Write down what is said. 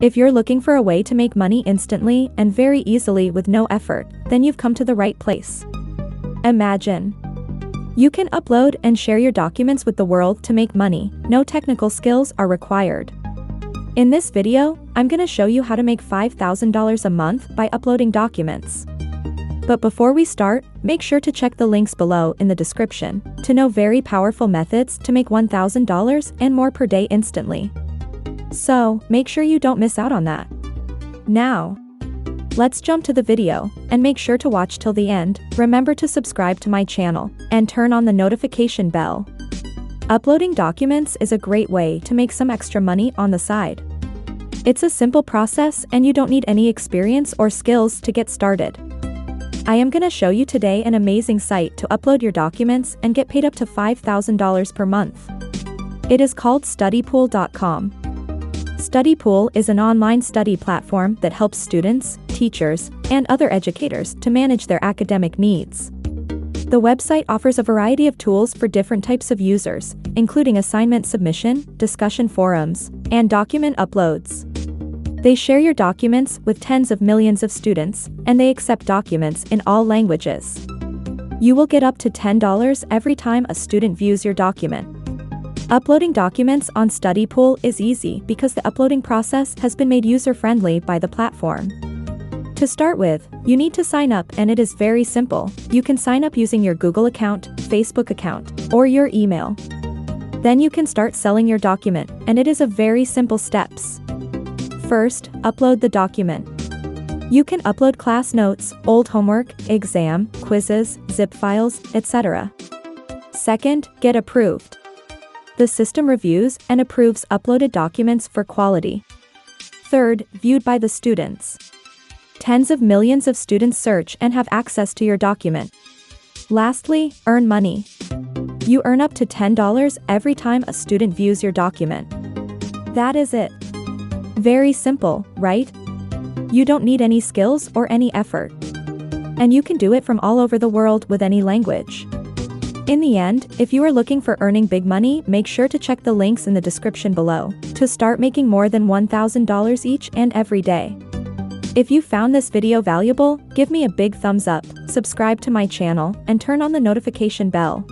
If you're looking for a way to make money instantly and very easily with no effort, then you've come to the right place. Imagine you can upload and share your documents with the world to make money. No technical skills are required. In this video, I'm gonna show you how to make $5,000 a month by uploading documents. But before we start, make sure to check the links below in the description to know very powerful methods to make $1,000 and more per day instantly. So, make sure you don't miss out on that. Now, let's jump to the video, and make sure to watch till the end. Remember to subscribe to my channel, and turn on the notification bell. Uploading documents is a great way to make some extra money on the side. It's a simple process and you don't need any experience or skills to get started. I am gonna show you today an amazing site to upload your documents and get paid up to $5,000 per month. It is called Studypool.com. Studypool is an online study platform that helps students, teachers, and other educators to manage their academic needs. The website offers a variety of tools for different types of users, including assignment submission, discussion forums, and document uploads. They share your documents with tens of millions of students, and they accept documents in all languages. You will get up to $10 every time a student views your document. Uploading documents on Studypool is easy because the uploading process has been made user-friendly by the platform. To start with, you need to sign up, and it is very simple. You can sign up using your Google account, Facebook account, or your email. Then you can start selling your document, and it is a very simple steps. First, upload the document. You can upload class notes, old homework, exam, quizzes, zip files, etc. Second, get approved. The system reviews and approves uploaded documents for quality. Third, viewed by the students. Tens of millions of students search and have access to your document. Lastly, earn money. You earn up to $10 every time a student views your document. That is it. Very simple, right? You don't need any skills or any effort. And you can do it from all over the world with any language. In the end, if you are looking for earning big money, make sure to check the links in the description below to start making more than $1,000 each and every day. If you found this video valuable, give me a big thumbs up, subscribe to my channel, and turn on the notification bell.